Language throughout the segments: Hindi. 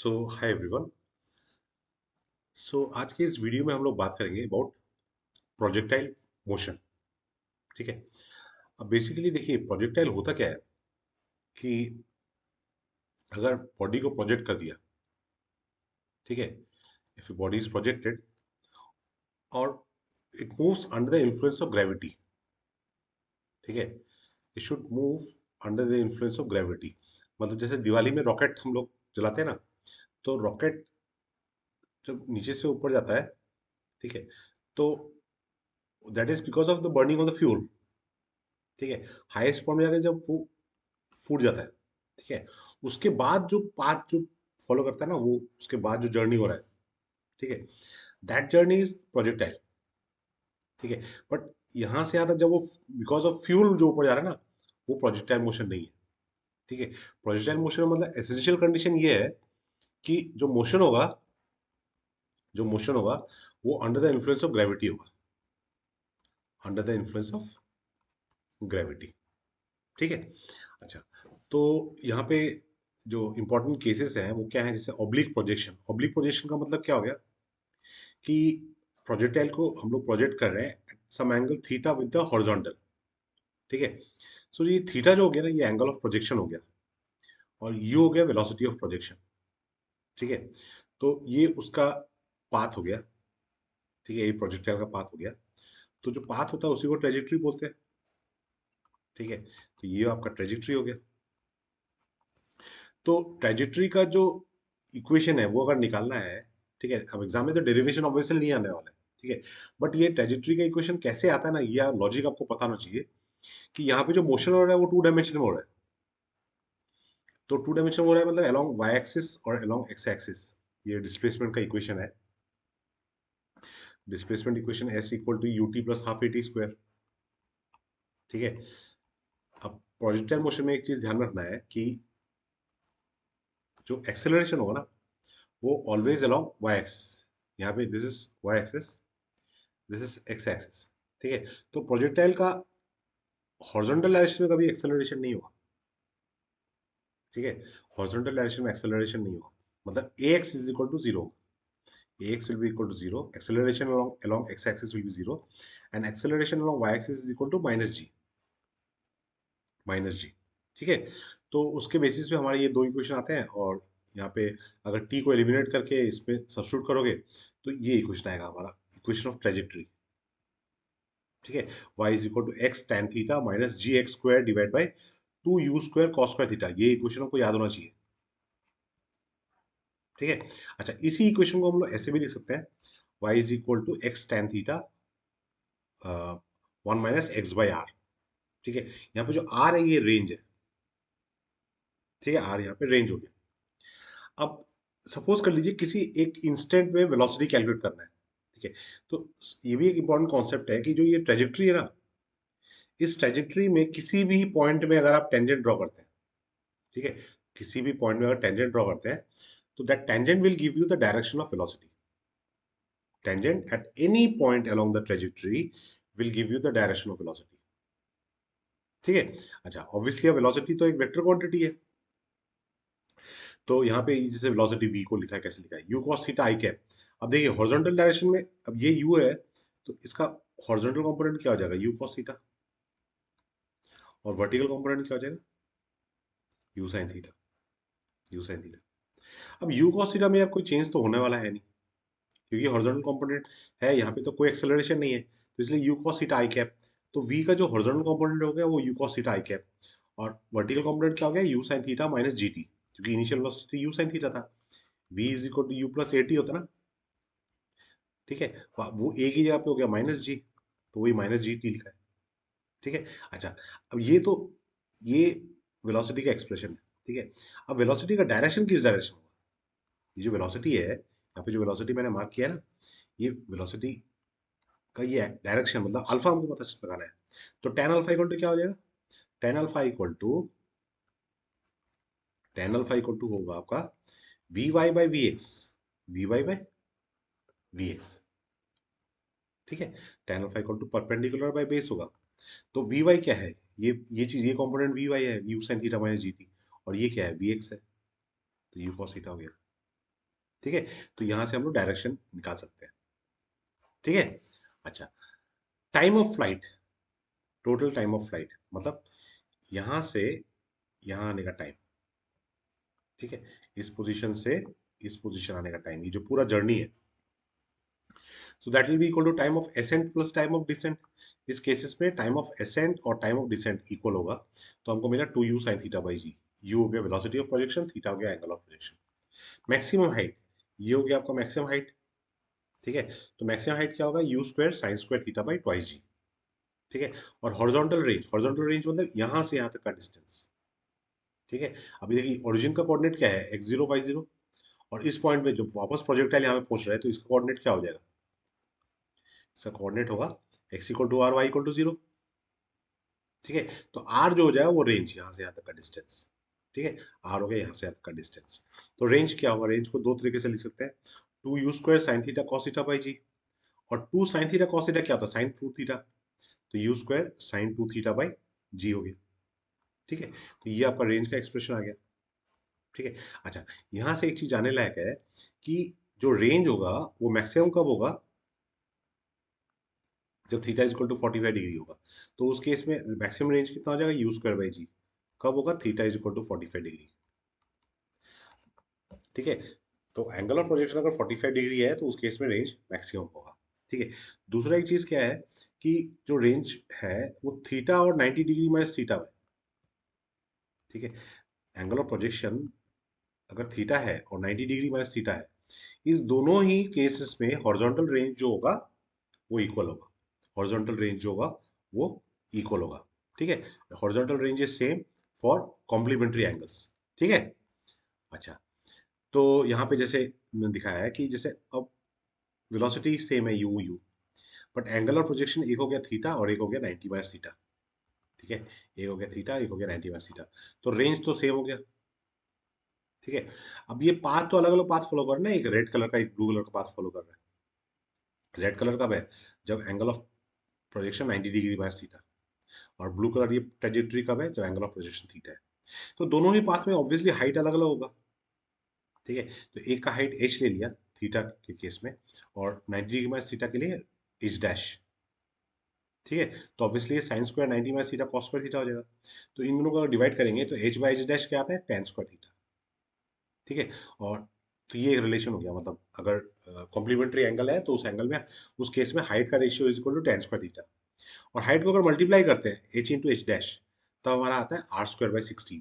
सो हाय एवरीवन। आज के इस वीडियो में हम लोग बात करेंगे अबाउट प्रोजेक्टाइल मोशन। ठीक है। अब बेसिकली देखिए प्रोजेक्टाइल होता क्या है कि अगर बॉडी को प्रोजेक्ट कर दिया, ठीक है, इफ बॉडी इज प्रोजेक्टेड और it moves under the influence of gravity, ठीक है, it should move under the influence of gravity. मतलब जैसे दिवाली में रॉकेट हम लोग जलाते हैं ना, तो रॉकेट जब नीचे से ऊपर जाता है, ठीक है, तो that is because of the burning of the fuel. ठीक है। हाईएस्ट पॉइंट में जाकर जब वो फूट जाता है, ठीक है, उसके बाद जो पाथ जो फॉलो करता है ना, वो उसके बाद जो जर्नी हो रहा है, ठीक है, दैट जर्नी इज प्रोजेक्टाइल। ठीक है। बट यहां से आता जब वो बिकॉज ऑफ फ्यूल जो ऊपर जा रहा है ना, वो प्रोजेक्टाइल मोशन नहीं है। ठीक है। प्रोजेक्टाइल मोशन मतलब एसेंशियल कंडीशन ये है कि जो मोशन होगा वो under the influence of gravity होगा, under the influence of gravity. ठीक है। अच्छा, तो यहाँ पे जो इंपॉर्टेंट केसेस हैं वो क्या है, जैसे ऑब्लिक प्रोजेक्शन। ऑब्लिक प्रोजेक्शन का मतलब क्या हो गया कि प्रोजेक्टाइल को हम लोग प्रोजेक्ट कर रहे हैं some angle theta with the horizontal. ठीक है। सो ये थीटा जो हो गया ना, ये एंगल ऑफ प्रोजेक्शन हो गया, और यू हो गया वेलोसिटी ऑफ प्रोजेक्शन। ठीक है। तो ये उसका पाथ हो गया। ठीक है, ये प्रोजेक्टाइल का पाथ हो गया। तो जो पाथ होता है उसी को ट्रेजेक्ट्री बोलते हैं। ठीक है। तो ये आपका ट्रेजेक्ट्री हो गया। तो ट्रेजेक्ट्री का जो इक्वेशन है वो अगर निकालना है, ठीक है, अब एग्जाम में तो डेरिवेशन ऑब्वियसली नहीं आने वाला है, ठीक है, बट ये ट्रेजेक्ट्री का इक्वेशन कैसे आता है ना, ये लॉजिक आपको पता होना चाहिए कि यहाँ पे जो मोशन हो रहा है वो टू डायमेंशन में हो रहा है। तो टू डायमेंशन में हो रहा है मतलब अलोंग वाई एक्सिस और अलोंग एक्स एक्सिस। ये डिस्प्लेसमेंट का इक्वेशन है। Displacement equation s equal to u t plus half a t square. ठीक है। अब प्रोजेक्टाइल मोशन में एक चीज ध्यान रखना है कि जो एक्सेलरेशन होगा ना, वो ऑलवेज अलोंग वाई एक्सिस। यहाँ पे this is y axis, this is x axis. ठीक है। तो प्रोजेक्टाइल का हॉरिजॉन्टल डायरेक्शन में कभी एक्सेलरेशन नहीं होगा। ठीक है। हॉरिजॉन्टल डायरेक्शन में एक्सेलरेशन नहीं होगा, मतलब a x is equal to zero. A x will be equal to zero, acceleration along x axis will be zero, and acceleration along y axis is equal to minus g, minus g. ठीक है। तो उसके बेसिस पे हमारे ये दो इक्वेशन आते हैं, और यहाँ पे अगर t को एलिमिनेट करके इसमें सब्स्टिट्यूट करोगे तो ये इक्वेशन आएगा हमारा, इक्वेशन ऑफ ट्रेजेक्ट्री। ठीक है। y is equal to x tan theta minus g x square divide by two u square cos square theta. ये इक्वेशन हमको याद होना चाहिए। ठीक है। अच्छा, इसी इक्वेशन को हम लोग ऐसे भी लिख सकते हैं, y is equal to x tan theta one minus x by R. ठीक है। यहाँ पे जो आर है ये रेंज है। ठीक है, आर यहाँ पे रेंज हो गया। अब सपोज कर लीजिए किसी एक इंस्टेंट में वेलोसिटी कैलकुलेट करना है। ठीक है। तो ये भी एक इंपॉर्टेंट कॉन्सेप्ट है कि जो ये ट्रेजेक्ट्री है ना, इस ट्रेजेक्ट्री में किसी भी पॉइंट में अगर आप टेंजेंट ड्रॉ करते हैं, ठीक है, किसी भी पॉइंट में अगर टेंजेंट ड्रॉ करते हैं, तो that tangent will give you the direction of velocity. Tangent at any point along the trajectory will give you the direction of velocity. ठीक है। अच्छा, ऑब्वियसली वेलोसिटी तो एक वेक्टर क्वांटिटी है। तो यहाँ पे जैसे वेलोसिटी v को लिखा है, कैसे लिखा है, u cos theta i cap. अब देखिए हॉरिजॉन्टल डायरेक्शन में, अब ये u है, तो इसका हॉरिजॉन्टल कंपोनेंट क्या हो जाएगा, u cos थीटा, और वर्टिकल कंपोनेंट क्या हो जाएगा, u sin theta, u sin theta. अब u cos थीटा में यार कोई चेंज तो होने वाला है नहीं, क्योंकि हॉरिजॉन्टल कंपोनेंट है, यहाँ पे तो कोई एक्सेलरेशन नहीं है, तो इसलिए u cos theta i cap. तो v का जो हॉरिजॉन्टल कंपोनेंट हो गया वो u cos theta i cap, और वर्टिकल कंपोनेंट क्या हो गया, u sin theta minus g t, क्योंकि initial velocity u sin theta था। v is equal to u plus a t होता ना। ठीक है। वो ए की जगह पे हो गया माइनस जी, तो वही माइनस जी टी लिखा है। ठीक है। अच्छा, अब ये वेलोसिटी का एक्सप्रेशन है। ठीक है। अब वेलोसिटी का डायरेक्शन किस डायरेक्शन होगा, ये जो वेलोसिटी है, यहाँ पे जो वेलोसिटी मैंने मार्क किया है ना, ये वेलोसिटी का ये डायरेक्शन मतलब अल्फा हमको पता लगाना है। तो टेन अल्फा इक्वल टू क्या हो जाएगा, tan alpha equal to tan alpha equal to होगा आपका v y by v x, v y by v x. ठीक है। Tan alpha equal to perpendicular by base होगा। तो वी वाई क्या है, ये चीज, ये कंपोनेंट वी वाई है, u sin theta minus g t, और ये क्या है, वी एक्स है, तो यू कॉस थीटा हो गया। ठीक है, तो यहां से हम लोग डायरेक्शन निकाल सकते हैं। ठीक है। अच्छा, time of flight, total time of flight मतलब यहां से यहां आने का टाइम। ठीक है, इस पोजीशन से इस पोजीशन आने का टाइम, ये जो पूरा जर्नी है, so that will be equal to time of ascent plus time of descent. इस केसेस में टाइम ऑफ एसेंट और टाइम ऑफ डिसेंट इक्वल होगा, तो हमको मिला 2u sin theta by g. U हो गया वेलोसिटी ऑफ प्रोजेक्शन, थीटा हो गया angle of projection. Maximum height, ये हो गया आपका मैक्सिमम हाइट। ठीक है, तो मैक्सिमम हाइट क्या होगा, u square sine square theta by twice g. ठीक है, और हॉरिजॉन्टल रेंज, हॉरिजॉन्टल रेंज मतलब यहां से यहां तक का डिस्टेंस। ठीक है, अभी देखिए ओरिजिन का कोऑर्डिनेट क्या है, x0 y0, और इस पॉइंट में जब वापस प्रोजेक्टाइल यहाँ पे पहुंच रहा है तो इसका कोऑर्डिनेट क्या हो जाएगा, इसका कोऑर्डिनेट होगा x equal to R, y equal to zero. ठीक है, तो आर जो हो जाएगा वो रेंज, यहाँ से यहाँ तक का डिस्टेंस। ठीक है, आर हो गया यहाँ से यहाँ तक का डिस्टेंस। तो रेंज क्या होगा, रेंज को दो तरीके से लिख सकते हैं, 2u² sine theta cos theta by g. और 2 साइन थीटा कॉस थीटा क्या होता है, साइन 2 थीटा, तो u² साइन 2 थीटा बाई जी हो गया। ठीक है, तो ये आपका रेंज का एक्सप्रेशन आ गया। ठीक है। अच्छा, यहाँ से एक चीज जानने लायक है कि जो रेंज होगा वो मैक्सिमम कब होगा, जब theta is equal to 45 degree होगा। तो उस केस में मैक्सिमम रेंज कितना हो जाएगा, u² बाई जी। कब होगा, theta is equal to 45 degree. ठीक है, तो एंगल ऑफ प्रोजेक्शन अगर 45 डिग्री है तो उस केस में रेंज मैक्सिमम होगा। ठीक है, दूसरा एक चीज क्या है कि जो रेंज है वो थीटा और 90 डिग्री माइनस थीटा में। ठीक है, एंगल ऑफ प्रोजेक्शन अगर थीटा है और 90 डिग्री माइनस थीटा है, इस दोनों ही केसेस में हॉरिजॉन्टल रेंज जो होगा वो इक्वल होगा। हॉरिजॉन्टल रेंज जो होगा वो इक्वल होगा। ठीक है, horizontal range is same for complementary angles. ठीक है। अच्छा, तो यहाँ पे जैसे मैंने दिखाया है कि जैसे अब वेलोसिटी सेम है you you, but angle of projection एक हो गया थीटा और एक हो गया 90 माइनस थीटा। ठीक है, एक हो गया थीटा, एक हो गया 90 माइनस थीटा, तो रेंज तो सेम हो गया। ठीक है, अब ये पाथ तो अलग अलग पाथ फॉलो कर रहे हैं, एक रेड कलर का एक ब्लू कलर का पाथ फॉलो कर रहा है। रेड कलर कब है, जब angle of projection 90 degree minus theta, और ब्लू कलर ये ट्रेजेक्टरी कब है, जब एंगल ऑफ प्रोजेक्शन थीटा है। तो दोनों ही पाथ में ऑब्वियसली हाइट अलग अलग होगा। ठीक है, तो एक का हाइट h ले लिया थीटा के केस में, और 90 डिग्री माइनस थीटा के लिए h डैश। ठीक है, तो ऑब्वियसली ये sine square 90 minus theta cos square theta हो जाएगा। तो इन दोनों को अगर डिवाइड करेंगे तो h बाई h डैश क्या आता है, tan स्क्वायर थीटा। ठीक है, और तो ये एक रिलेशन हो गया, मतलब अगर कॉम्प्लीमेंट्री एंगल है तो उस एंगल में, उस केस में हाइट का ratio is equal to tan square theta. और हाइट को अगर मल्टीप्लाई करते हैं h इंटू एच डैश, तब हमारा आता है आर स्क्वायर बाई 16।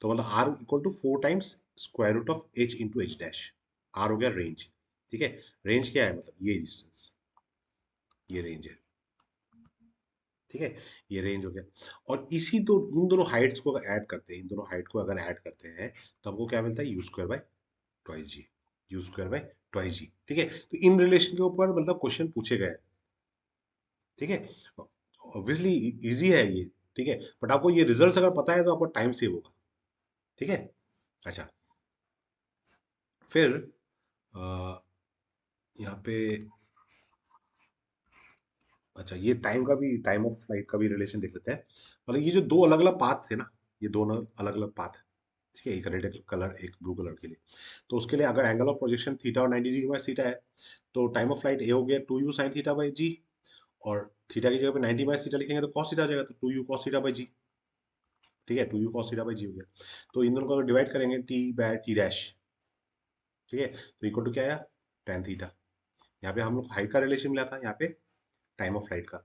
तो मतलब R equal to 4 times square root of h into h dash. R हो गया रेंज। ठीक है, रेंज क्या है, मतलब ये डिस्टेंस, ये रेंज है। ठीक है, ये रेंज हो गया। और इसी तो इन दोनों हाइट्स को अगर ऐड करते हैं, इन दोनों हाइट को अगर ऐड करते हैं, तो हमको क्या मिलता है, u square by twice g. U square by twice g. ठीक है, तो इन रिलेशन के ऊपर मतलब क्वेश्चन पूछे गए हैं। ठीक है, ऑब्वियसली इजी है ये। ठीक है, बट आपको ये रिजल्ट्स अगर पता है तो आपको टाइम सेव होगा। ठीक है। अच्छा, फिर अ, यहाँ पे, अच्छा ये टाइम का भी, टाइम ऑफ फ्लाइट का भी रिलेशन देख लेते हैं। मतलब ये जो दो अलग अलग पाथ थे ना, ये दोनों अलग अलग पाथ। ठीक है, एक रेड कलर एक ब्लू कलर के लिए, तो उसके लिए अगर एंगल ऑफ प्रोजेक्शन थीटा और 90 डिग्री माइनस थीटा है, तो टाइम ऑफ फ्लाइट ए हो गया 2u sine theta by g, और थीटा की जगह पे 90 माइनस थीटा लिखेंगे तो कॉस थीटा आ जाएगा, तो 2u cos theta by g. ठीक है, 2u कॉस थीटा बाई जी हो गया। तो इन दोनों को अगर डिवाइड करेंगे टी बाय टी डैश, ठीक है, तो इक्वल टू क्या आया, tan थीटा। यहाँ पे हम लोग हाइट का रिलेशन मिला था, यहाँ पे टाइम ऑफ फ्लाइट का।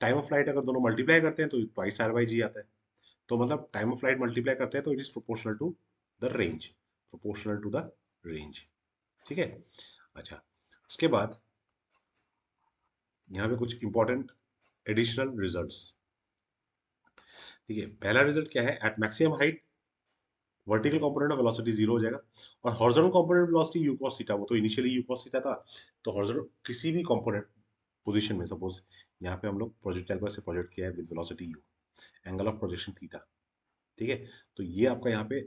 टाइम ऑफ फ्लाइट अगर दोनों मल्टीप्लाई करते हैं तो ट्वाइस आर बाई जी आता है। तो मतलब टाइम ऑफ फ्लाइट मल्टीप्लाई करते हैं तो it is proportional to the range, proportional to the range. ठीक है। अच्छा, उसके बाद यहाँ पे कुछ इंपॉर्टेंट एडिशनल रिजल्ट्स। ठीक है, पहला रिजल्ट क्या है, at maximum height vertical component of velocity zero हो जाएगा, और horizontal component velocity u cos theta, वो तो इनिशियली यू कॉस थीटा था। तो हॉरिजॉन्टल किसी भी कंपोनेंट पोजीशन में, सपोज यहाँ पे हम लोग प्रोजेक्टाइल को ऐसे प्रोजेक्ट किया है with velocity you, angle of projection theta. ठीक है, तो ये आपका यहाँ पे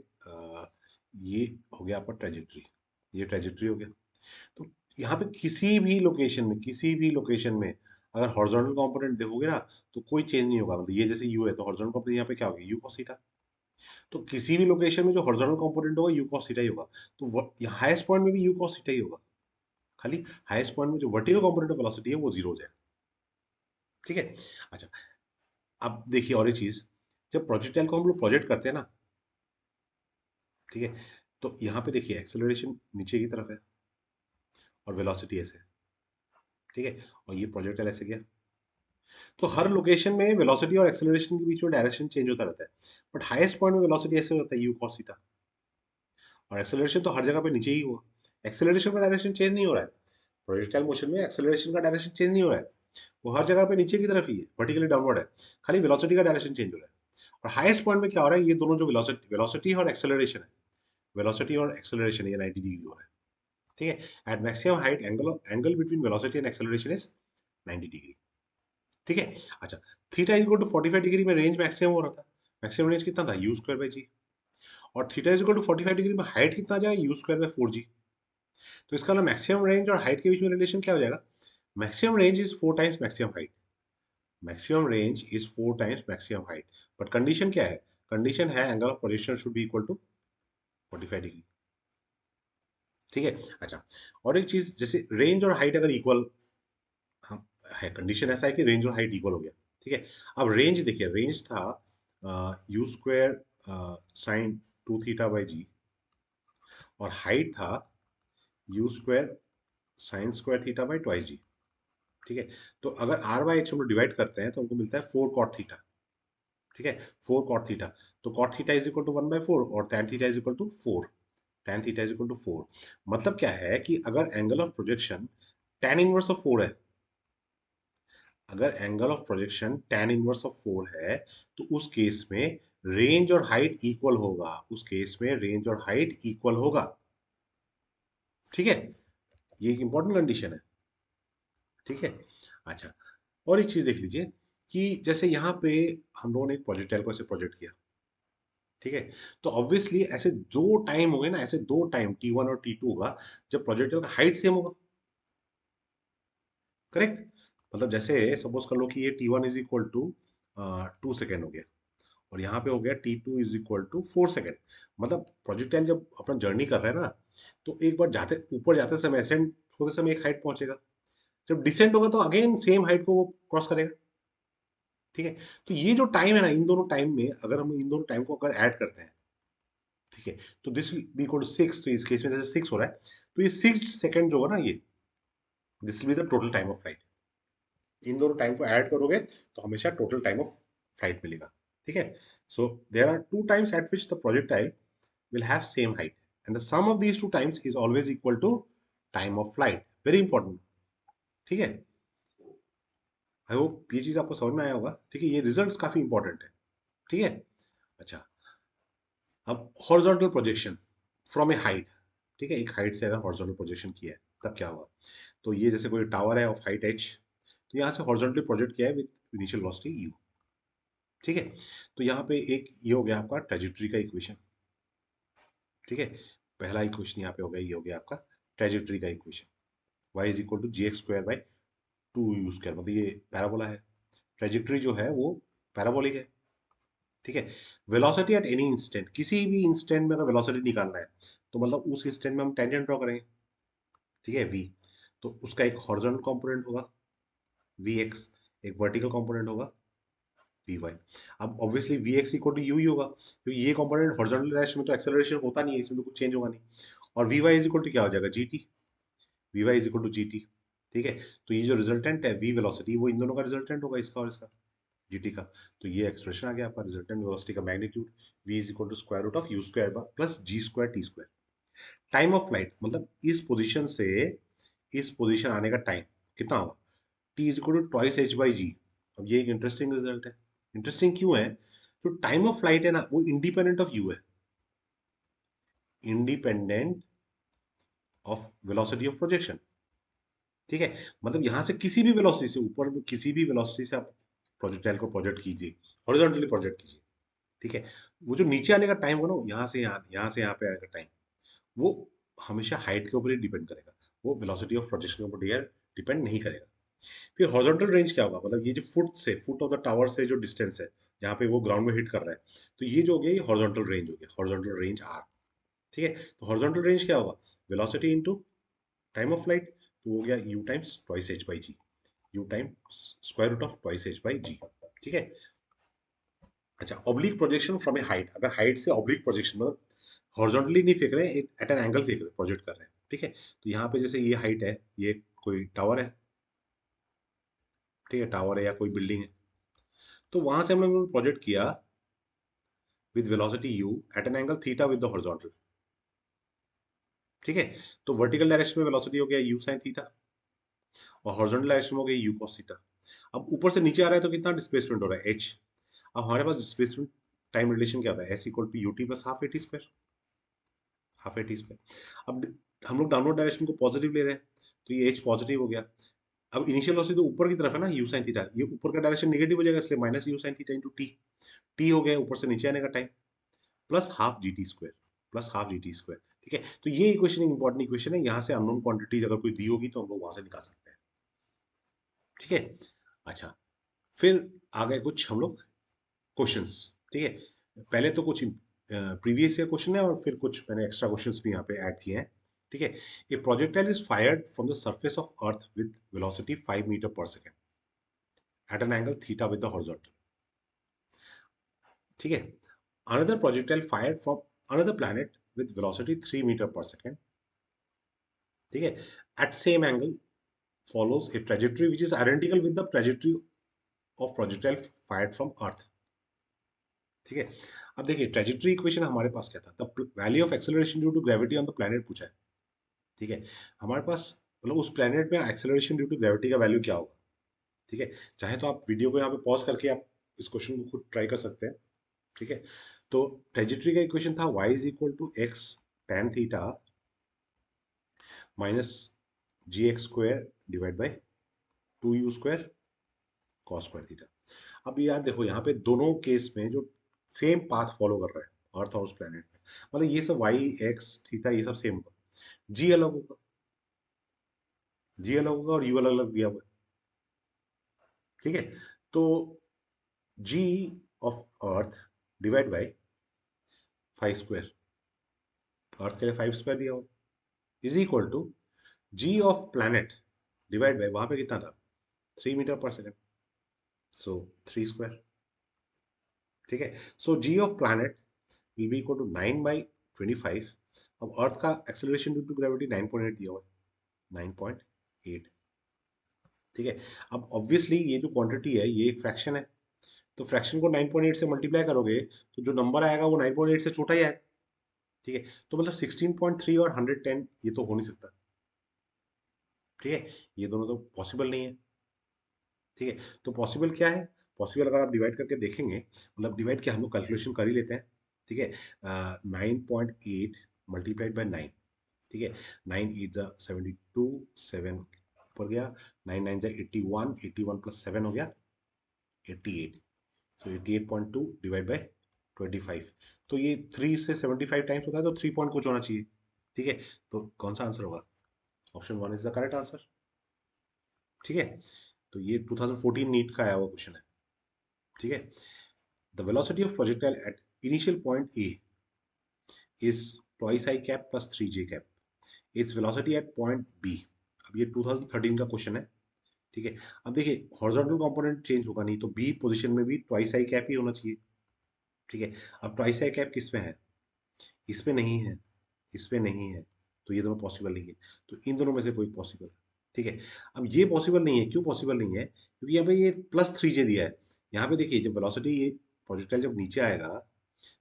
ये हो गया आपका ट्रेजेक्ट्री, ये ट्रेजेक्ट्री हो गया। तो यहाँ पे किसी भी लोकेशन में अगर हॉरिजॉन्टल कंपोनेंट देखोगे ना, तो कोई चेंज नहीं होगा, मतलब ये जैसे यू है तो हॉरिजॉन्टल कंपोनेंट यहाँ पे क्या होगा, यू कॉस थीटा। तो किसी भी लोकेशन में जो हॉरिजॉन्टल कंपोनेंट होगा यू कॉस थीटा ही होगा। तो हाईएस्ट पॉइंट में भी यू कॉस थीटा ही होगा, खाली हाईएस्ट पॉइंट में जो वर्टिकल कंपोनेंट ऑफ वेलोसिटी है वो जीरो हो जाएगा। ठीक है। अच्छा, अब देखिए और एक चीज, जब प्रोजेक्टाइल को हम लोग प्रोजेक्ट करते हैं ना, ठीक है, तो यहाँ पे देखिए एक्सेलरेशन नीचे की तरफ है और वेलोसिटी ऐसे है, ठीक है, और ये प्रोजेक्टाइल ऐसे गया। तो हर लोकेशन में वेलोसिटी और एक्सेलरेशन के बीच में डायरेक्शन चेंज होता रहता है, बट हाईएस्ट पॉइंट में वेलोसिटी ऐसे होता है यू कॉस थीटा, और एक्सेलरेशन तो हर जगह पे नीचे ही हुआ। एक्सेलरेशन का डायरेक्शन चेंज नहीं हो रहा है, प्रोजेक्टाइल मोशन में एक्सेलरेशन का डायरेक्शन चेंज नहीं हो रहा है, वो हर जगह पे नीचे की तरफ ही है, वर्टिकली डाउनवर्ड है, खाली वेलोसिटी का डायरेक्शन चेंज हो रहा है। और हाईएस्ट पॉइंट में क्या हो रहा है, ये दोनों जो वेलोसिटी वेलोसिटी और एक्सेलरेशन है, वेलोसिटी और एक्सेलरेशन ये 90 डिग्री हो रहा है। ठीक है, at maximum height angle between velocity and acceleration is 90 degree. ठीक है। अच्छा, theta is equal to 45 degree में रेंज मैक्सिमम हो रहा था, मैक्सिमम रेंज कितना था यू स्क्वायर बाई जी, और theta is equal to 45 degree में हाइट कितना आ जाएगा यू स्क्वायर बाई 4 जी। तो इसका मतलब मैक्सिमम रेंज और हाइट के बीच में रिलेशन क्या हो जाएगा, maximum range is 4 times maximum height, maximum range is 4 times maximum height, but condition क्या है, कंडीशन है angle of projection should be equal to 45 degree. ठीक है। अच्छा, और एक चीज, जैसे रेंज और हाइट अगर इक्वल है, कंडीशन ऐसा है कि रेंज और हाइट इक्वल हो गया, ठीक है। अब रेंज देखिए, रेंज था u square sine 2 theta by g, और हाइट था u square sine square theta by twice g. ठीक है, तो अगर आर बाई एच हम लोग डिवाइड करते हैं तो हमको मिलता है 4 cot थीटा। ठीक है, 4 cot थीटा, तो cot theta is equal to 1/4 और tan theta is equal to 4, tan theta is equal to 4। मतलब क्या है कि अगर angle of projection tan inverse of 4 है, अगर angle of projection tan inverse of 4 है, तो उस केस में रेंज और हाइट इक्वल होगा, उस केस में रेंज और हाइट इक्वल होगा। ठीक है, ये एक इंपॉर्टेंट कंडीशन है। ठीक है। अच्छा, और एक चीज देख लीजिए कि जैसे यहाँ पे हम लोगों ने एक प्रोजेक्टाइल को ऐसे प्रोजेक्ट किया, ठीक है, तो ऑब्वियसली ऐसे दो टाइम हो गए ना, ऐसे दो टाइम T1 और T2 होगा जब प्रोजेक्टाइल का हाइट सेम होगा। करेक्ट, मतलब जैसे सपोज कर लो कि ये T1 is equal to 2 second हो गया, और यहाँ पे हो गया T2 is equal to 4 second. मतलब प्रोजेक्टाइल जब अपना जर्नी कर रहा है ना, तो एक बार जाते ऊपर जाते समय असेंड होते समय एक हाइट पहुंचेगा, जब डिसेंट होगा तो अगेन सेम हाइट को वो क्रॉस करेगा। ठीक है, तो ये जो टाइम है ना, इन दोनों टाइम में अगर हम इन दोनों टाइम को अगर ऐड करते हैं, ठीक है, तो this will be equal to 6। तो इस केस में जैसे 6 हो रहा है, तो ये 6 सेकेंड जो होगा ना, ये this will be the total time of flight. इन दोनों टाइम को ऐड करोगे तो हमेशा टोटल टाइम ऑफ फ्लाइट मिलेगा। ठीक है, so there are two times at which the projectile will have same height, and the sum of these two times is always equal to time of flight, very important। ठीक है, आई होप ये चीज आपको समझ में आया होगा। ठीक है, ये रिजल्ट्स काफी इंपॉर्टेंट है। ठीक है। अच्छा, अब horizontal projection from a height, ठीक है, एक हाइट से अगर हॉरिजॉन्टल प्रोजेक्शन किया है तब क्या हुआ, तो ये जैसे कोई टावर है ऑफ हाइट h, तो यहाँ से हॉरिजॉन्टली प्रोजेक्ट किया है विद इनिशियल वेलोसिटी u। ठीक है, तो यहाँ पे एक ये हो गया आपका ट्रेजेक्टरी का इक्वेशन। ठीक है, पहला इक्वेशन यहाँ पे हो गया, ये हो गया आपका ट्रेजेक्टरी का equation, y is equal to g x square by 2u square, मतलब ये पैराबोला है, ट्रेजेक्टरी जो है वो पैराबोलिक है। ठीक है, वेलोसिटी एट एनी इंस्टेंट, किसी भी इंस्टेंट में अगर वेलोसिटी निकालना है तो मतलब उस इंस्टेंट में हम टेंजेंट ड्रॉ करेंगे। ठीक है, v, तो उसका एक हॉरिजॉन्टल कंपोनेंट होगा vx, एक वर्टिकल कंपोनेंट होगा vy। अब obviously vx equal to u ही होगा, क्योंकि ये कंपोनेंट हॉरिजॉन्टल डायरेक्शन में तो एक्सेलरेशन होता नहीं है, इसमें तो कुछ चेंज होगा नहीं। और vy इज इक्वल टू क्या हो जाएगा gt, vy is equal to gt। ठीक है, तो ये जो रिजल्टेंट है v वेलोसिटी, वो इन दोनों का रिजल्टेंट होगा, इसका और इसका, जीटी का। तो ये एक्सप्रेशन आ गया आपका रिजल्टेंट वेलोसिटी का magnitude, v is equal to square root of u square plus g square t square. Time of flight मतलब इस पोजीशन से इस पोजीशन आने का टाइम कितना होगा, t is equal to twice h by g. अब ये एक इंटरेस्टिंग रिजल्ट है। इंटरेस्टिंग क्यों है, जो टाइम ऑफ फ्लाइट है ना वो इंडिपेंडेंट ऑफ यू है, independent of velocity of projection. ठीक है, मतलब यहां से किसी भी वेलोसिटी से ऊपर, किसी भी वेलोसिटी से आप प्रोजेक्टाइल को प्रोजेक्ट कीजिए, हॉरिजॉन्टली प्रोजेक्ट कीजिए। ठीक है, वो जो नीचे आने का टाइम होगा ना, यहाँ से यहाँ पे आने का टाइम, वो हमेशा हाइट के ऊपर ही डिपेंड करेगा, वो वेलोसिटी ऑफ प्रोजेक्शन के ऊपर डिपेंड नहीं करेगा। फिर हॉरिजॉन्टल रेंज क्या होगा, मतलब ये जो फुट से, फुट ऑफ द टावर से जो डिस्टेंस है, जहाँ पे वो ग्राउंड में हिट कर रहा है। तो ये जो हो गया, ये हॉरिजॉन्टल रेंज हो गया, हॉरिजॉन्टल रेंज आर। ठीक है, तो हॉरिजॉन्टल रेंज क्या होगा, velocity into time of flight, तो हो गया u times twice h by g, u time square root of twice h by g. ठीक है। अच्छा, oblique projection from a height, अगर हाइट से ऑब्लिक प्रोजेक्शन मतलब हॉरिजॉन्टली नहीं फेंक रहे हैं, एट एन एंगल फेंक रहे, प्रोजेक्ट कर रहे हैं। ठीक है, तो यहाँ पे जैसे ये हाइट है, ये कोई टावर है, ठीक है, टावर है या कोई बिल्डिंग है, तो वहां से हम लोगों ने प्रोजेक्ट किया with velocity u at an angle theta with the horizontal. ठीक है, तो वर्टिकल डायरेक्शन में वेलोसिटी हो गया u sin थीटा, और हॉरिजॉन्टल डायरेक्शन में हो गया u cos थीटा। अब ऊपर से नीचे आ रहा है तो कितना डिस्प्लेसमेंट हो रहा है, h। अब हमारे पास डिस्प्लेसमेंट टाइम रिलेशन क्या होता है, s equal to ut plus half a t square, half a t square. अब हम लोग डाउनवर्ड डायरेक्शन को पॉजिटिव ले रहे हैं, तो ये h पॉजिटिव हो गया। अब इनिशियल वेलोसिटी तो ऊपर की तरफ है ना, u sin थीटा, ये ऊपर का डायरेक्शन नेगेटिव हो जाएगा, इसलिए minus u sin theta into T. T हो गया ऊपर से नीचे आने का time, plus half G T square, plus half G T square. ठीक है, तो ये इक्वेशन एक इंपॉर्टेंट इक्वेशन है, यहाँ से अननोन क्वांटिटीज अगर कोई दी होगी तो हम लोग वहां से निकाल सकते हैं। ठीक है। अच्छा, फिर आ गए कुछ हम लोग क्वेश्चंस। ठीक है, पहले तो कुछ प्रीवियस ईयर क्वेश्चन है और फिर कुछ मैंने एक्स्ट्रा क्वेश्चंस भी यहाँ पे ऐड किए हैं। ठीक है, a projectile is fired from the surface of earth with velocity 5 metre पर second at an angle theta with the horizontal. ठीक है, another projectile fired from another planet with velocity 3 metre पर सेकेंड, ठीक है, at same angle follows a trajectory which is identical with the trajectory of projectile fired from earth। ठीक है, अब देखिए ट्रेजेक्टरी इक्वेशन हमारे पास क्या था, the value of acceleration due to gravity on the planet पूछा है। ठीक है, हमारे पास मतलब उस प्लैनेट में एक्सेलरेशन ड्यू टू ग्रेविटी का वैल्यू क्या होगा। ठीक है, चाहे तो आप वीडियो को यहाँ पे पॉज करके आप इस क्वेश्चन को खुद ट्राई कर सकते हैं। ठीक है, तो ट्रेजेक्टरी का इक्वेशन था y is equal to x tan theta minus g x square divide by 2u square cos square theta. अब यार देखो यहाँ पे दोनों केस में जो सेम पाथ फॉलो कर रहा है अर्थ और उस प्लेनेट में, मतलब ये सब वाई एक्स थीटा ये सब सेम होगा, जी अलग होगा, जी अलग होगा और यू अलग अलग दिया हुआ है। ठीक है, तो g of earth divide by 5 square, earth के लिए 5 स्क्वायर दिया हुआ, is equal to g of planet divide by वहां पे कितना था 3 मीटर पर सेकेंड, सो 3 स्क्वायर। ठीक है, so g of planet will be equal to 9/25। अब अर्थ का एक्सेलरेशन ड्यू टू ग्रेविटी 9.8 दिया हुआ है, 9.8। ठीक है, अब ऑब्वियसली ये जो क्वांटिटी है ये एक फ्रैक्शन है, तो फ्रैक्शन को 9.8 से मल्टीप्लाई करोगे तो जो नंबर आएगा वो 9.8 से छोटा ही आएगा। ठीक है, तो मतलब 16.3 और 110 ये तो हो नहीं सकता। ठीक है, ये दोनों तो पॉसिबल नहीं है। ठीक है, तो पॉसिबल क्या है, पॉसिबल अगर आप डिवाइड करके देखेंगे, मतलब डिवाइड क्या हम लोग कैलकुलेशन कर ही लेते हैं। ठीक है, 9.8 मल्टीप्लाइड बाई 9। ठीक है, 9 8 72, 7 ऊपर गया, 9 9 81, 81 प्लस 7 हो गया 88, सो 88.2 डिवाइड बाई 25। तो ये 3 से 75 टाइम्स होता है, तो 3 पॉइंट कुछ होना चाहिए। ठीक है, तो कौन सा आंसर होगा, option one is the correct answer. ठीक है, तो ये 2014 नीट का आया हुआ क्वेश्चन है। ठीक है, the velocity of projectile at initial point A is twice i cap plus 3 j cap, its velocity at point B. अब ये 2013 का क्वेश्चन है। ठीक है, अब देखिए हॉरिजॉन्टल कंपोनेंट चेंज होगा नहीं, तो बी पोजीशन में भी ट्वाइस आई कैप ही होना चाहिए। ठीक है, अब ट्वाइस आई कैप किस में है, इसमें नहीं है, इसमें नहीं है, तो ये दोनों पॉसिबल नहीं है, तो इन दोनों में से कोई पॉसिबल है। ठीक है, अब ये पॉसिबल नहीं है, क्यों पॉसिबल नहीं है, क्योंकि यहाँ पे ये प्लस 3 जे दिया है। यहाँ पे देखिए जब वेलोसिटी ये प्रोजेक्टाइल जब नीचे आएगा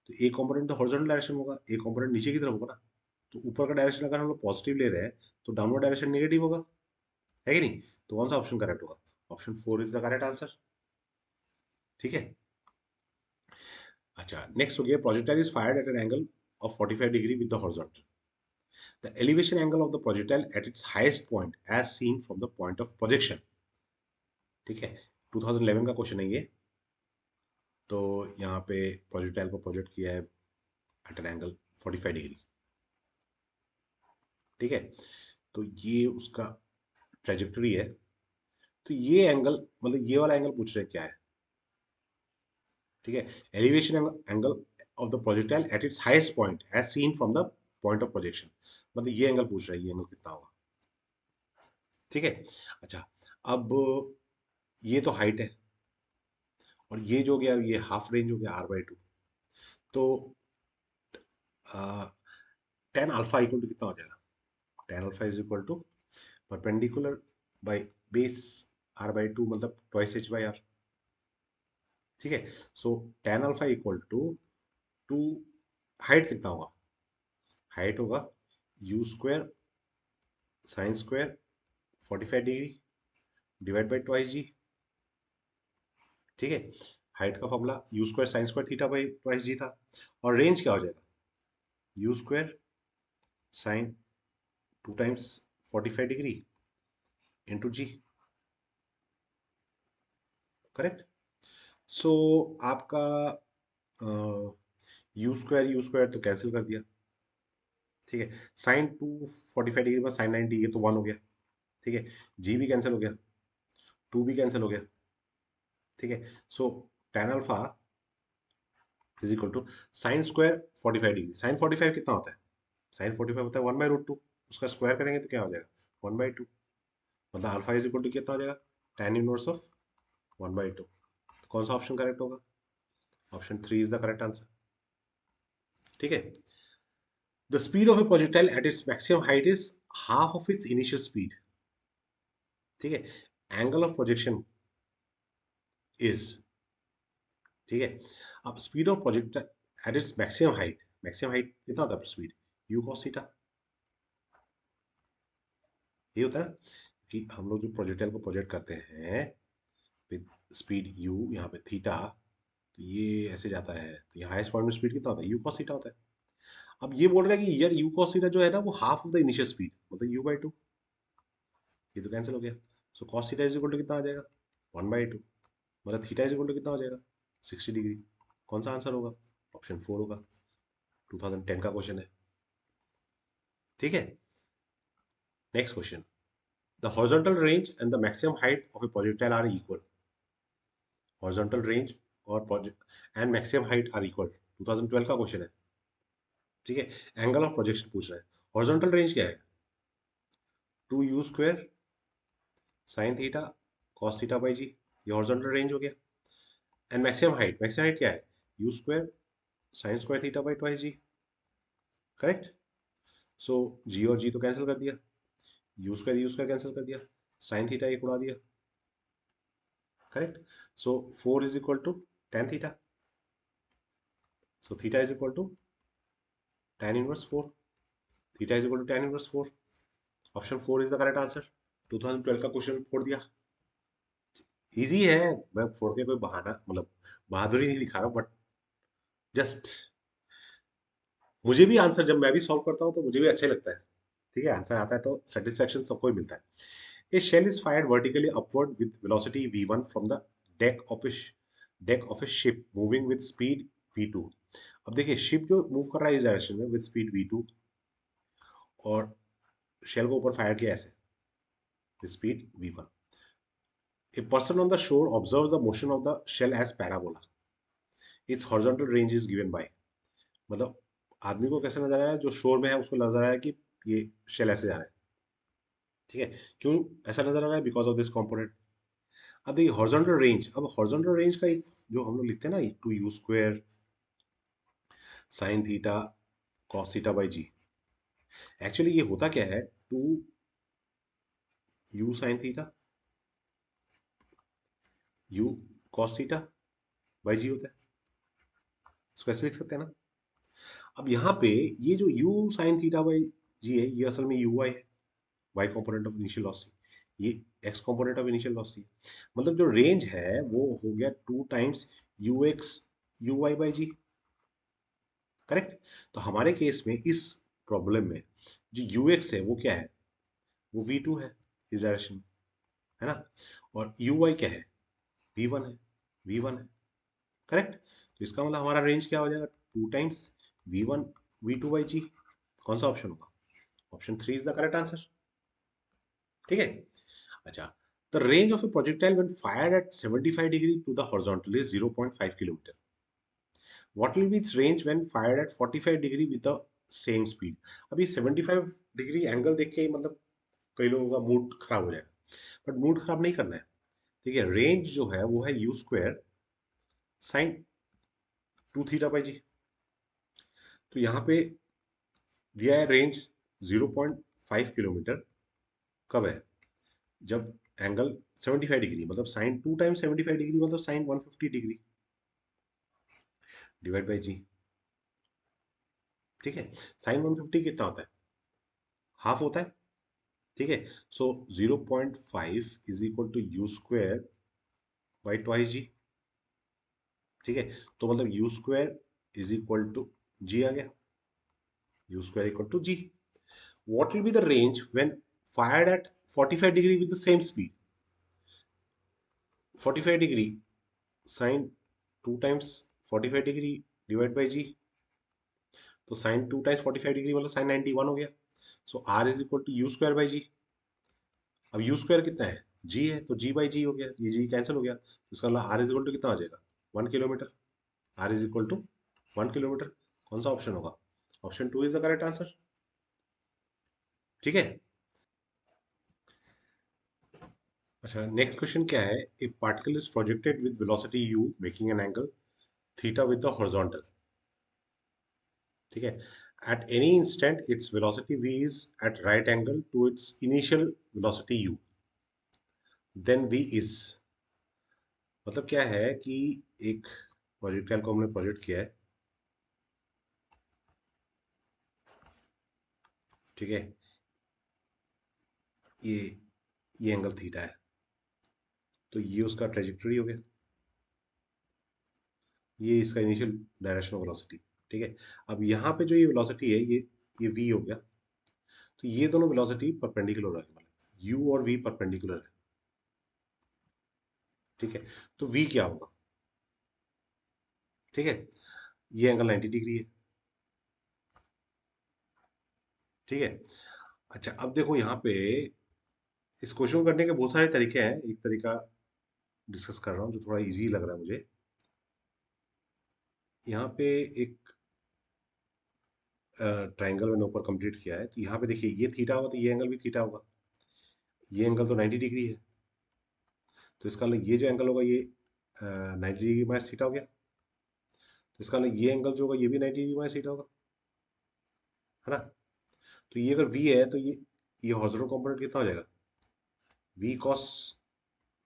तो एक कंपोनेंट तो हॉरिजॉन्टल डायरेक्शन होगा, एक कंपोनेंट नीचे की तरफ होगा ना, तो ऊपर का डायरेक्शन अगर हम लोग पॉजिटिव ले रहे हैं तो डाउनवर्ड डायरेक्शन नेगेटिव होगा, है कि नहीं, तो कौन सा ऑप्शन करेक्ट होगा, option four is the correct answer. ठीक है, अच्छा नेक्स्ट हो गया, projectile is fired eight an angle of 45 degree with the horizontal. The elevation angle of the projectile at its highest point as seen from the point of projection. ठीक है, 2011 का क्वेश्चन है ये। तो यहाँ पे प्रोजेक्टाइल को प्रोजेक्ट किया है एट एन एंगल 45 डिग्री। ठीक है, तो ये उसका ट्रेजेक्टरी है, तो ये एंगल मतलब ये वाला एंगल पूछ रहे हैं क्या है। ठीक है। Elevation angle of the projectile at its highest point as seen from the point of projection, मतलब ये एंगल पूछ रहा है, ये एंगल कितना होगा। ठीक है। अच्छा, अब ये तो हाइट है, और ये जो गया ये हाफ रेंज हो गया r/2। तो टेन अल्फा इक्वल टू कितना हो जाएगा? Tan alpha is equal to perpendicular by base r/2, मतलब ट्वाइस h/r। ठीक है। So tan alpha equal to two, height कितना होगा? हाइट होगा u square sine square 45 degree divide by twice g. ठीक है। हाइट का formula u square sine square theta by twice g था, और रेंज क्या हो जाएगा? U square sine 2 times 45 degree into g. Correct. So आपका यू स्क्वायर तो कैंसिल कर दिया। ठीक है। साइन 245 डिग्री में साइन 90, ये तो 1 हो गया। ठीक है। जी भी कैंसिल हो गया, 2 भी कैंसिल हो गया। ठीक है। So tan alpha is equal to sine square 45 degree. Sine 45 कितना होता है? साइन 45 होता है 1/√2। उसका स्क्वायर करेंगे तो क्या हो जाएगा? 1/2। मतलब अल्फा इज इक्वल टू कितना हो जाएगा? Tan inverse of 1/2। कौन सा ऑप्शन करेक्ट होगा? Option 3 is the correct answer. ठीक है। The speed of a projectile at its maximum height is half of its initial speed. ठीक है। एंगल ऑफ प्रोजेक्शन इज, ठीक है। अब speed of projectile at its maximum height कितना होता है स्पीड? You cos theta. ये होता है ना कि हम लोग जो प्रोजेक्टाइल को प्रोजेक्ट करते हैं विद स्पीड यू, यहाँ पे थीटा, तो ये ऐसे जाता है, तो ये हाईएस्ट पॉइंट में स्पीड कितना होता है? यू कॉस थीटा होता है। अब ये बोल रहा है कि यार यू कॉस थीटा जो है ना वो half of the initial speed, मतलब u/2। ये तो कैंसिल हो गया। So cos theta is equal to कितना आ जाएगा? 1/2। मतलब थीटा इज इक्वल टू कितना हो जाएगा? 60 डिग्री। कौन सा आंसर होगा? ऑप्शन 4 होगा। 2010 का क्वेश्चन है। ठीक है। Next question. The horizontal range and the maximum height of a projectile are equal. Horizontal range और project and maximum height are equal, 2012 का क्वेश्चन है। ठीक है। एंगल ऑफ प्रोजेक्शन पूछ रहा है। हॉरिजॉन्टल रेंज क्या है? 2u² sine theta cos theta by g, ये हॉरिजॉन्टल रेंज हो गया। एंड मैक्सिमम हाइट क्या है? u² sine square theta by twice g. Correct. So g और जी तो कैंसिल कर दिया, यू स्क्वायर कैंसिल कर दिया, साइन थीटा एक उड़ा दिया। Correct. So 4 is equal to tan theta. So theta is equal to tan inverse 4। Theta is equal to tan inverse 4। Option 4 is the correct answer. 2012 का क्वेश्चन फोड़ दिया। इजी है। मैं फोड़ के कोई बहाना, मतलब बहादुरी नहीं दिखा रहा, बट जस्ट मुझे भी आंसर जब मैं भी सॉल्व करता हूँ तो मुझे भी अच्छा ही लगता है। ठीक है। आंसर आता है तो सेटिस्फेक्शन सबको ही मिलता है। A shell is fired vertically upward with velocity v1 from the deck of a deck of a ship moving with speed v2। अब देखिए शिप जो मूव कर रहा है इस डायरेक्शन में विद स्पीड v2, और शेल को ऊपर फायर किया ऐसे with speed v1। A person on the shore observe the motion of the shell as parabola. Its horizontal range is given by, मतलब आदमी को कैसे नजर आ रहा है? जो शोर में है उसको नजर आ रहा है कि ये शेल ऐसे जा रहा है। ठीक है। क्यों ऐसा नजर आ रहा है? Because of this component. अब देखिए हॉरिजॉन्टल रेंज, अब हॉरिजॉन्टल रेंज का एक जो हम लोग लिखते हैं ना, 2u² sine theta cos theta by g, actually ये होता क्या है? 2u sine theta u cos theta by g होता है। इसको ऐसे लिख सकते हैं ना। अब यहाँ पे ये जो u sine theta by g है, ये असल में u y है, y component of initial velocity. ये x component of initial velocity. मतलब जो रेंज है वो हो गया 2 times ux uy by g. Correct. तो हमारे केस में इस प्रॉब्लम में जो ux है वो क्या है? वो v2 है इस डायरेक्शन में, है ना। और uy क्या है? v1 है, v1 है। करेक्ट। तो इसका मतलब हमारा रेंज क्या हो जाएगा? 2 टाइम्स v1 v2 बाई जी। कौन सा ऑप्शन होगा? Option 3 is the correct answer. ठीक है। अच्छा, the range of a projectile when fired at 75 degree to the horizontal is 0.5 kilometre. What will be its range when fired at 45 degree with the same speed. अभी 75 डिग्री एंगल देख के मतलब कई लोगों का मूड खराब हो जाएगा, बट मूड खराब नहीं करना है। ठीक है, रेंज जो है वो है u square sine 2 theta by g. तो यहाँ पे दिया है रेंज 0.5 किलोमीटर। कब है? जब एंगल 75 डिग्री, मतलब साइन 2 टाइम्स 75 डिग्री मतलब sign 150 degree divide by g. ठीक है, साइन 150 कितना होता है? हाफ होता है। ठीक है, so 0.5 is equal to u square by twice g. ठीक है, तो मतलब u square is equal to g आ गया, u square equal to g. What will be the range when fired at 45 degree with the same speed? 45 degree sin 2 times 45 degree divide by g. तो साइन 2 टाइम्स 45 डिग्री मतलब साइन 91 हो गया। So r is equal to u square by g. अब यू स्क्वायर कितना है? जी है, तो जी बाई जी हो गया, ये जी कैंसिल हो गया, तो इसका मतलब आर इज इक्वल टू कितना हो जाएगा? 1 kilometre. R is equal to 1 kilometre. कौन सा ऑप्शन होगा? Option two is the correct answer. ठीक है। अच्छा, नेक्स्ट क्वेश्चन क्या है? A particle is projected with velocity u making an angle theta with the horizontal. ठीक है, at any instant its velocity v is at right angle to its initial velocity u, then v is, मतलब क्या है कि एक प्रोजेक्टाइल को हमने प्रोजेक्ट किया है। ठीक है, ये ये एंगल थीटा है, तो ये उसका ट्रेजेक्टरी हो गया, ये इसका इनिशियल डायरेक्शन ऑफ वेलोसिटी। ठीक है, अब यहाँ पे जो ये वेलोसिटी है ये v हो गया, तो ये दोनों वेलोसिटी परपेंडिकुलर है, मतलब u और v परपेंडिकुलर है। ठीक है, तो v क्या होगा? ठीक है, ये एंगल 90 डिग्री है। ठीक है, अच्छा अब देखो यहाँ पे इस क्वेश्चन को करने के बहुत सारे तरीके हैं, एक तरीका डिस्कस कर रहा हूँ जो थोड़ा इजी लग रहा है मुझे। यहाँ पे एक ट्राइंगल मैंने ऊपर कंप्लीट किया है, तो यहाँ पे देखिए ये थीटा होगा तो ये एंगल भी थीटा होगा, ये एंगल तो 90 डिग्री है, तो इसका मतलब ये जो एंगल होगा ये 90 डिग्री माइनस थीटा हो गया, तो इसका मतलब ये एंगल जो होगा ये भी 90 डिग्री माइनस थीटा होगा, है ना? तो ये अगर v है तो ये हॉरिजॉन्टल कंपोनेंट कितना हो जाएगा? v cos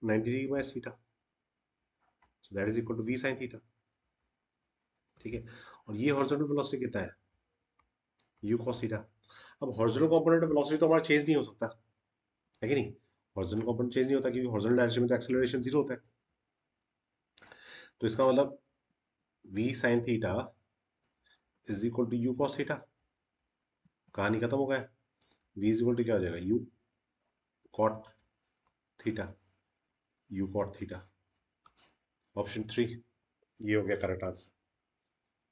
90 degree minus theta, so that is equal to v sin theta. ठीक है, और ये हॉरिजॉन्टल वेलोसिटी कितना है? u cos theta. अब हॉरिजॉन्टल कंपोनेंट वेलोसिटी तो हमारा चेंज नहीं हो सकता, है कि नहीं? हॉरिजॉन्टल कंपोनेंट चेंज नहीं होता क्योंकि हॉरिजॉन्टल डायरेक्शन में तो एक्सेलरेशन जीरो होता है। तो इसका मतलब v sin theta is equal to u cos theta. कहानी खत्म हो गया। v इज इक्वल टू क्या हो जाएगा? u cot theta, u cot theta. Option three ये हो गया करेक्ट आंसर।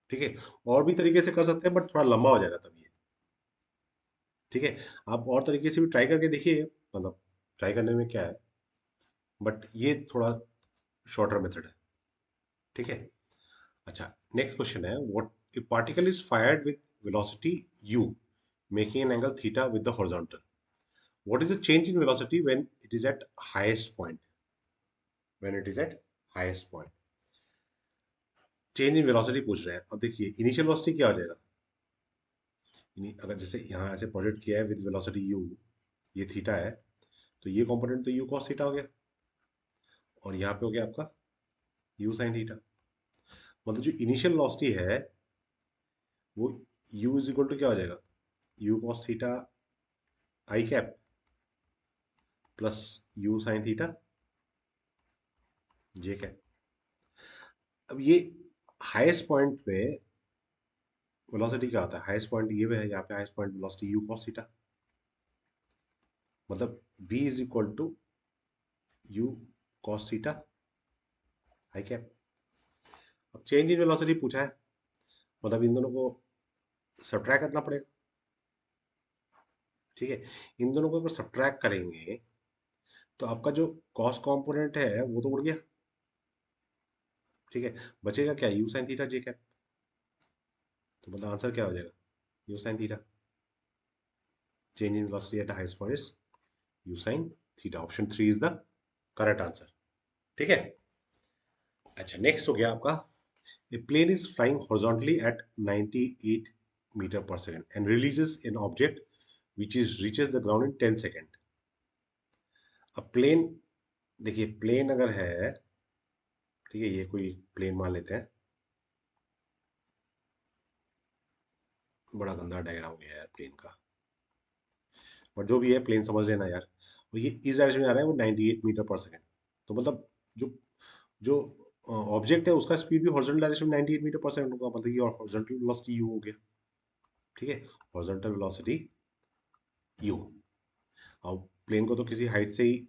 ठीक है, और भी तरीके से कर सकते हैं बट थोड़ा लंबा हो जाएगा तब ये। ठीक है, आप और तरीके से भी ट्राई करके देखिए, मतलब ट्राई करने में क्या है, बट ये थोड़ा शॉर्टर मेथड है। ठीक है, अच्छा नेक्स्ट क्वेश्चन है, what A particle is fired with velocity u making an angle theta with the horizontal, what is the change in velocity when it is at highest point? When it is at highest point, change in velocity पूछ रहे हैं। अब देखिए इनिशियल वेलोसिटी क्या हो जाएगा? अगर जैसे यहाँ ऐसे प्रोजेक्ट किया है विद वेलोसिटी u, ये थीटा है, तो ये कंपोनेंट तो u cos थीटा हो गया, और यहाँ पे हो गया आपका u sin थीटा। मतलब जो इनिशियल वेलोसिटी है वो u इज इक्वल टू क्या हो जाएगा? u cos theta i cap plus u sin theta j cap. अब ये हाईएस्ट पॉइंट पे वेलोसिटी क्या होता है? हाईएस्ट पॉइंट ये है, यहाँ पे highest point velocity u cos theta, मतलब v is equal to u cos theta i cap. अब चेंज इन वेलोसिटी पूछा है, मतलब इन दोनों को सब्ट्रैक्ट करना पड़ेगा। ठीक है, इन दोनों को अगर सब्ट्रैक्ट करेंगे तो आपका जो कॉस कंपोनेंट है वो तो उड़ गया। ठीक है, बचेगा क्या? You sin theta j cap. तो मतलब आंसर क्या हो जाएगा? You sin theta. Change in velocity at highest point is you sin theta. Option 3 is the correct answer. ठीक है। अच्छा, नेक्स्ट हो गया आपका, a plane is flying horizontally at 98 meter per second and releases an object which is reaches the ground in 10 second. अब प्लेन, देखिए प्लेन अगर है, ठीक है, ये कोई प्लेन मान लेते हैं। बड़ा गंदा डायग्राम हो गया यार प्लेन का, बट जो भी है प्लेन समझ लेना यार। और ये इस डायरेक्शन में आ रहा है, वो 98 मीटर पर सेकेंड। तो मतलब जो जो ऑब्जेक्ट है उसका स्पीड भी हॉरिजॉन्टल डायरेक्शन में 98 मीटर पर सेकंड होगा, मतलब ये हॉरिजॉन्टल वेलोसिटी यू हो गया। ठीक है, हॉरिजॉन्टल वेलोसिटी यू। अब प्लेन को तो किसी हाइट से ही,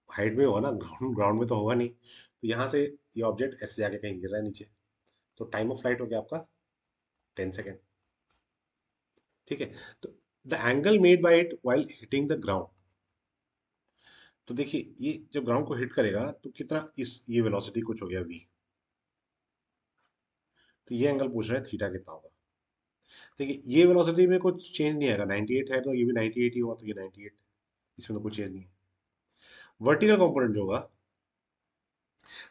हाइट में होगा ना, ग्राउंड ग्राउंड में तो होगा नहीं। तो यहाँ से ये ऑब्जेक्ट ऐसे जाके कहीं गिर रहा है नीचे। तो टाइम ऑफ फ्लाइट हो गया आपका 10 सेकेंड। ठीक है। तो the angle made by it while hitting the ground. तो देखिए ये जब ग्राउंड को हिट करेगा तो कितना, इस ये वेलोसिटी कुछ हो गया v। तो ये एंगल पूछ रहा है थीटा कितना होगा। देखिए ये वेलोसिटी में कुछ चेंज नहीं आएगा, 98 है तो ये भी 98 ही होगा, तो ये 98, इसमें तो कुछ चेंज नहीं है। वर्टिकल कंपोनेंट जो होगा,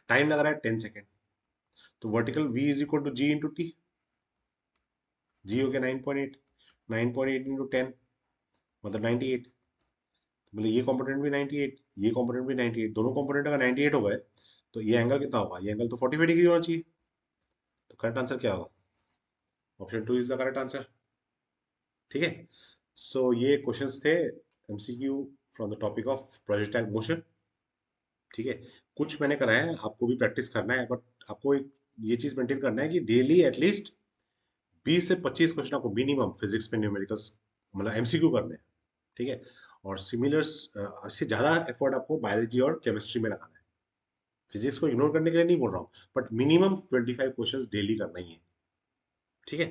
टाइम लग रहा है 10 सेकेंड, तो vertical v is equal to g into t. G हो गया 9.8, 9.8 इंटू 10 मतलब 98। मतलब ये कंपोनेंट भी 98, ये कंपोनेंट भी 98, दोनों कंपोनेंट अगर 98 हो गए तो ये एंगल कितना होगा? ये एंगल तो 45 डिग्री होना चाहिए। तो करेक्ट आंसर क्या होगा? Option 2 is the correct answer. ठीक है। सो ये क्वेश्चंस थे MCQ from the topic of projectile motion. ठीक है। कुछ मैंने कराया है, आपको भी प्रैक्टिस करना है, बट आपको एक ये चीज मेंटेन करना है कि डेली एटलीस्ट 20 से 25 क्वेश्चन आपको मिनिमम फिजिक्स में न्यूमेरिकल्स मतलब एमसीक्यू करने हैं। ठीक है। और सिमिलर इससे ज्यादा एफर्ट आपको बायोलॉजी और केमिस्ट्री में लगाना है। फिजिक्स को इग्नोर करने के लिए नहीं बोल रहा हूँ, बट मिनिमम 25 क्वेश्चंस डेली करना ही है। ठीक है।